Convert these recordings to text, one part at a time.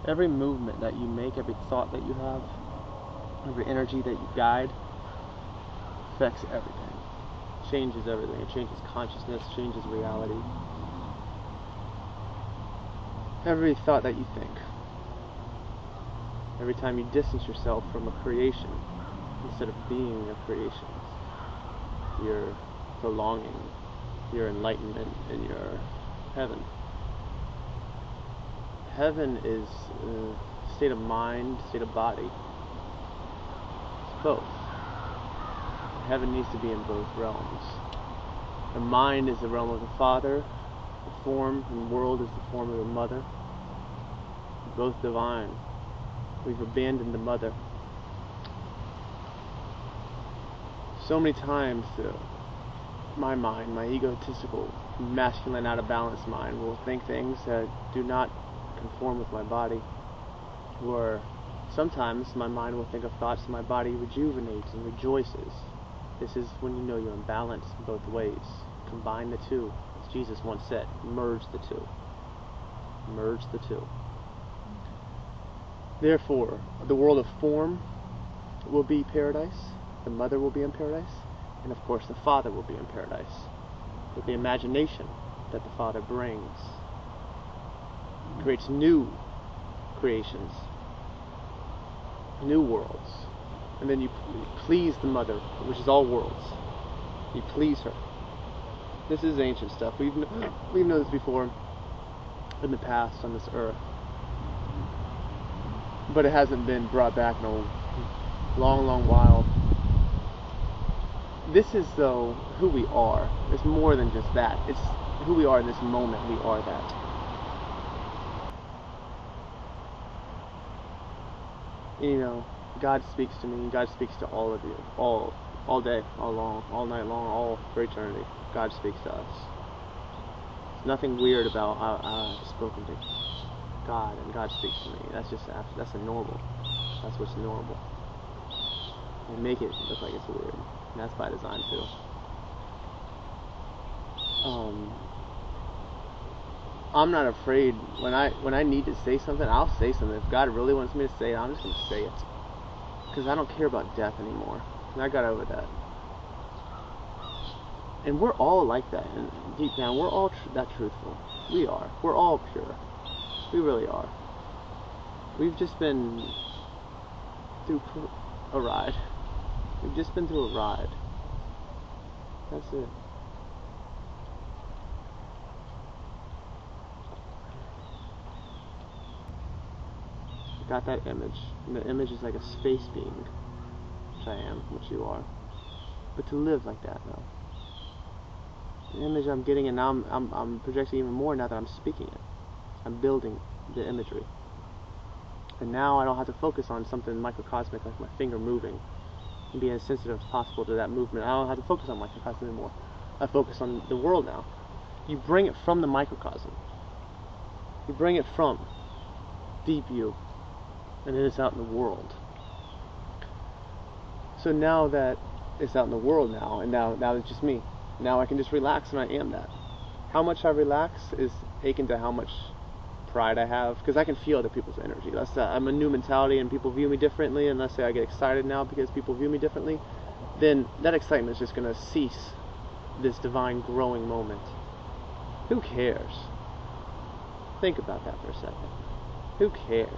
Every movement that you make, every thought that you have, every energy that you guide affects everything. Changes everything. It changes consciousness, changes reality. Every thought that you think. Every time you distance yourself from a creation, instead of being a creation, your belonging, your enlightenment, and your heaven. Heaven is a state of mind, state of body. It's both. Heaven needs to be in both realms. The mind is the realm of the Father, the form and world is the form of the Mother. Both divine. We've abandoned the Mother. So many times my mind, my egotistical, masculine, out of balance mind will think things that do not conform with my body. Or sometimes my mind will think of thoughts and my body rejuvenates and rejoices. This is when you know you're in balance both ways. Combine the two. As Jesus once said, merge the two. Merge the two. Therefore, the world of form will be paradise, the Mother will be in paradise, and of course the Father will be in paradise. With the imagination that the Father brings, creates new creations, new worlds, and then you please the Mother, which is all worlds. You please her. This is ancient stuff. We've known this before in the past on this earth. But it hasn't been brought back in a long, long while. This is, though, who we are. It's more than just that. It's who we are in this moment. We are that. You know, God speaks to me. God speaks to all of you. All day, all long, all night long, all for eternity. God speaks to us. There's nothing weird about I've spoken to God and God speaks to me. That's a normal. That's what's normal. They make it look like it's weird. And that's by design too. I'm not afraid when I need to say something, I'll say something. If God really wants me to say it, I'm just gonna say it. Because I don't care about death anymore. And I got over that. And we're all like that. And deep down, we're all that truthful. We are. We're all pure. We really are. We've just been through a ride. We've just been through a ride. That's it. Got that image. And the image is like a space being, which I am, which you are. But to live like that now. The image I'm getting, and now I'm projecting even more now that I'm speaking it. I'm building the imagery. And now I don't have to focus on something microcosmic like my finger moving and be as sensitive as possible to that movement. I don't have to focus on microcosm anymore. I focus on the world now. You bring it from the microcosm. You bring it from deep you. And then it's out in the world. So now that it's out in the world now, and now it's just me. Now I can just relax and I am that. How much I relax is akin to how much pride I have, because I can feel other people's energy. I'm a new mentality and people view me differently, and let's say I get excited now because people view me differently, then that excitement is just going to cease this divine growing moment. Who cares? Think about that for a second. Who cares?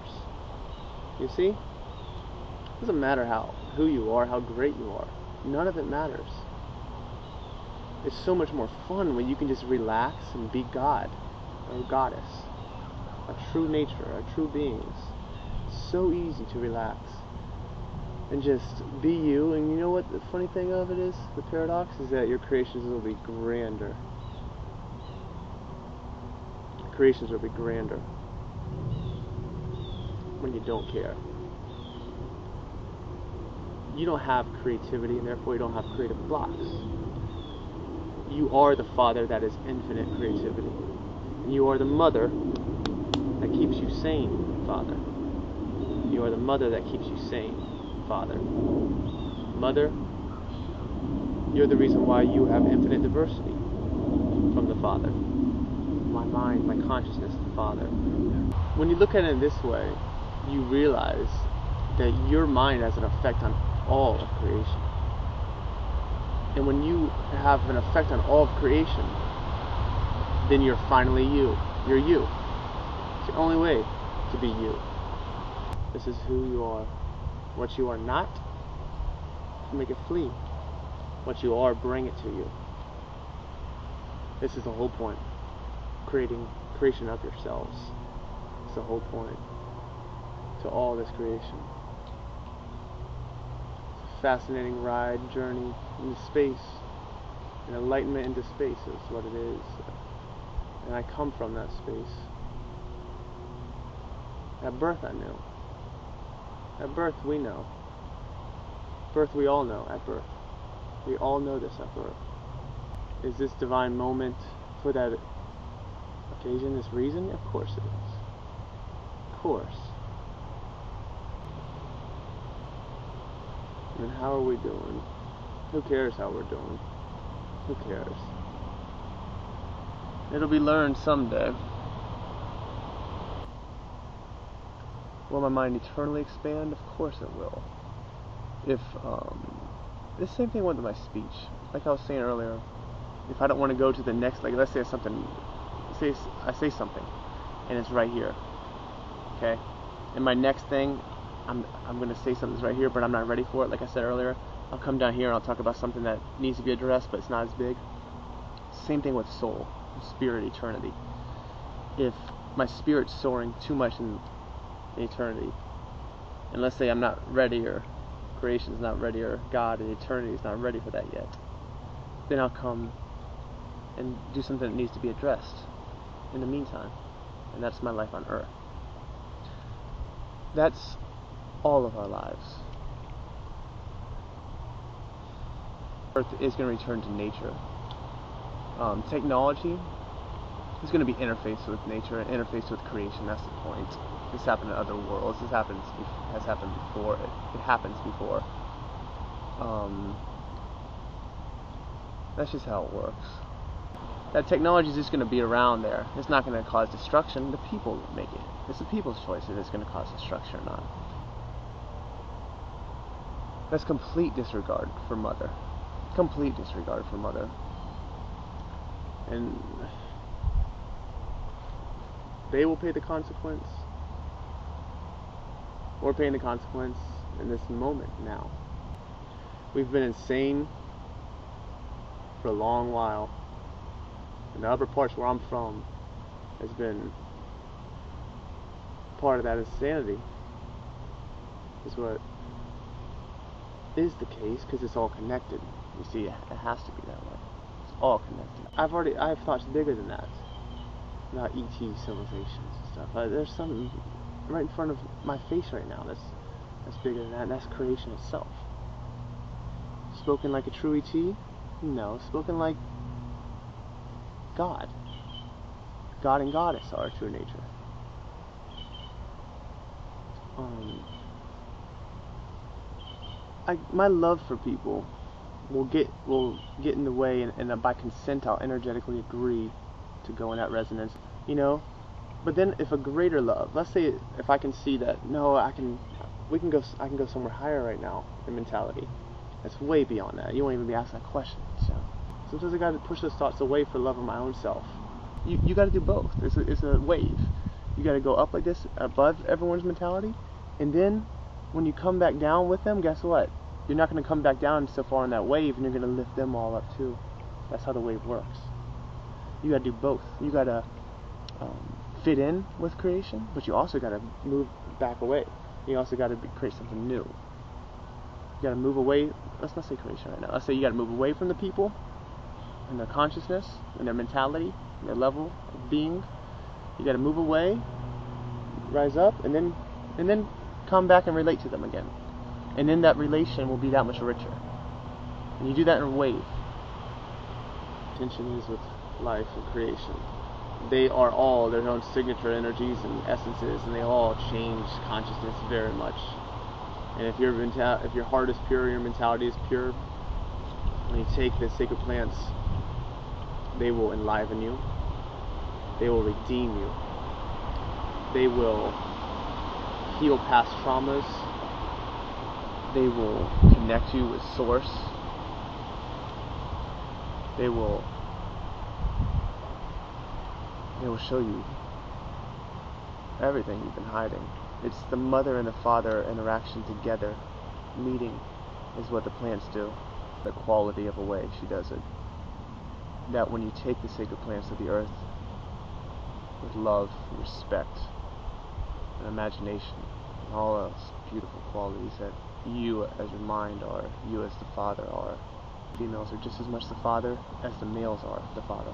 You see? It doesn't matter who you are, how great you are. None of it matters. It's so much more fun when you can just relax and be God or Goddess. A true nature, a true beings. It's so easy to relax and just be you. And you know what the funny thing of it is? The paradox is that your creations will be grander. Creations will be grander when you don't care. You don't have creativity, and therefore you don't have creative blocks. You are the Father that is infinite creativity. And you are the Mother that keeps you sane, Father. You are the Mother that keeps you sane, Father. Mother, you're the reason why you have infinite diversity from the Father. My mind, my consciousness, the Father. when you look at it this way, you realize that your mind has an effect on all of creation. And when you have an effect on all of creation, then you're finally you. You're you. It's the only way to be you. This is who you are. What you are not, make it flee. What you are, bring it to you. This is the whole point. Creation of yourselves. It's the whole point to all this creation. It's a fascinating ride, journey into space. An enlightenment into space is what it is. And I come from that space. At birth I knew. At birth we know. Birth we all know at birth. We all know this at birth. Is this divine moment for that occasion, this reason? Of course it is. Of course. And how are we doing? Who cares how we're doing? Who cares? It'll be learned someday. Will my mind eternally expand? Of course it will. If, the same thing with my speech. Like I was saying earlier, if I don't want to go to the next, like let's say something, I say something, and it's right here, okay? And my next thing, I'm going to say something's right here, but I'm not ready for it. Like I said earlier, I'll come down here and I'll talk about something that needs to be addressed, but it's not as big. Same thing with soul, spirit, eternity. If my spirit's soaring too much in eternity, and let's say I'm not ready, or creation's not ready, or God and eternity is not ready for that yet, then I'll come and do something that needs to be addressed in the meantime, and that's my life on earth. That's all of our lives. Earth is going to return to nature. Technology is going to be interfaced with nature and interfaced with creation. That's the point. This happened in other worlds. This has happened before. It happens before. That's just how it works. That technology is just going to be around there. It's not going to cause destruction. The people make it. It's the people's choice if it's going to cause destruction or not. That's complete disregard for Mother. Complete disregard for Mother. And they will pay the consequence. We're paying the consequence in this moment now. We've been insane for a long while. And the upper parts where I'm from has been part of that insanity. Is what is the case, because it's all connected. You see, it has to be that way. It's all connected. I have thoughts bigger than that. Not ET civilizations and stuff. There's something right in front of my face right now that's bigger than that, and that's creation itself. Spoken like a true ET? No, spoken like God. God and Goddess are our true nature. My love for people will get in the way, and by consent I'll energetically agree to go in that resonance, you know. But then if a greater love, let's say if I can see that, no, I can go somewhere higher right now in mentality. That's way beyond that. You won't even be asking that question. So sometimes I got to push those thoughts away for love of my own self. You got to do both. It's a wave. You got to go up like this above everyone's mentality, and then when you come back down with them, guess what? You're not going to come back down so far on that wave, and you're going to lift them all up too. That's how the wave works. You got to do both. You got to fit in with creation, but you also got to move back away. You also got to create something new. You got to move away. Let's not say creation right now. Let's say you got to move away from the people and their consciousness and their mentality and their level of being. You got to move away, rise up, and then come back and relate to them again. And then that relation will be that much richer. And you do that in a wave. Tension is with life and creation. They are all their own signature energies and essences, and they all change consciousness very much. And if your heart is pure, your mentality is pure, when you take the sacred plants, they will enliven you. They will redeem you. They will heal past traumas. They will connect you with Source. They will show you everything you've been hiding. It's the mother and the father interaction together, meeting, is what the plants do. The quality of a way she does it. That when you take the sacred plants of the earth with love, respect, and imagination, and all else beautiful qualities that you as your mind are, you as the father are. Females are just as much the father as the males are the father.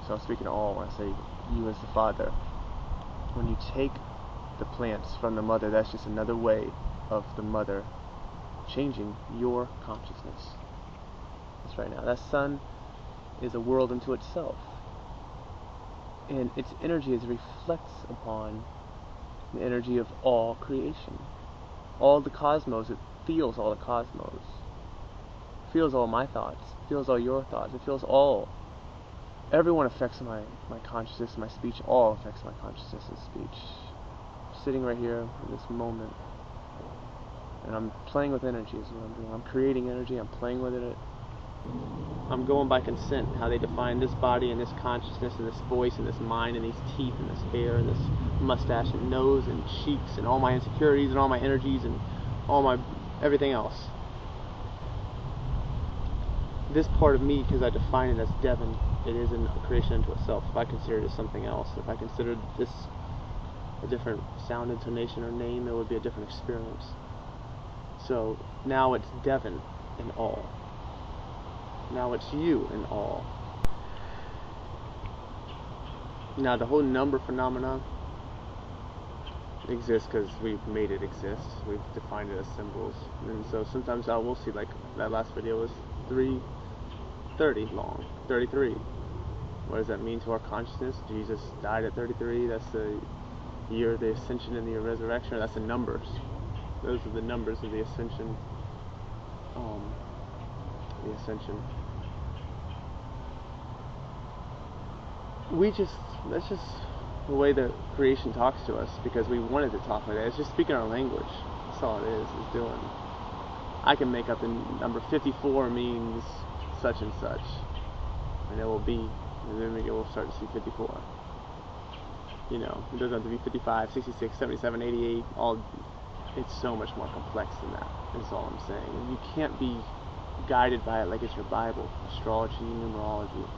So I'm speaking to all when I say you as the father. When you take the plants from the mother, that's just another way of the mother changing your consciousness. That's right now. That sun is a world unto itself. And its energy reflects upon the energy of all creation. All the cosmos, it feels all the cosmos. It feels all my thoughts. It feels all your thoughts. It feels all. Everyone affects my consciousness, my speech. All affects my consciousness and speech. I'm sitting right here in this moment. And I'm playing with energy is what I'm doing. I'm creating energy. I'm playing with it. I'm going by consent, how they define this body and this consciousness and this voice and this mind and these teeth and this hair and this mustache and nose and cheeks and all my insecurities and all my energies and all my everything else. This part of me, because I define it as Devin, it is a creation unto itself. If I consider it as something else, if I considered this a different sound, intonation, or name, it would be a different experience. So now it's Devin in all. Now it's you in all. Now the whole number phenomenon exists because we've made it exist. We've defined it as symbols. And so sometimes I will see, like that last video was 3:30 long, 33. What does that mean to our consciousness? Jesus died at 33. That's the year of the ascension and the resurrection. That's the numbers. Those are the numbers of the ascension. The ascension. That's just the way the creation talks to us, because we wanted to talk like that. It's just speaking our language. That's all it is doing. I can make up the number 54 means such and such, and it will be, and then we'll start to see 54. You know, it doesn't have to be 55, 66, 77, 88, it's so much more complex than that, is all I'm saying. And you can't be guided by it like it's your Bible, astrology, numerology.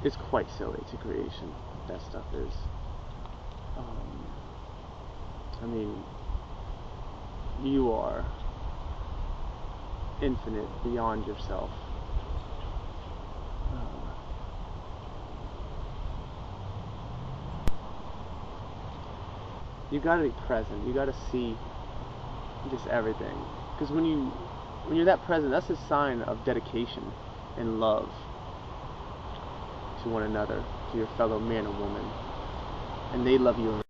It's quite silly to creation, that stuff is. I mean, you are infinite beyond yourself. You gotta be present. You gotta see just everything. Because when you're that present, that's a sign of dedication and love to one another, to your fellow man or woman, and they love you in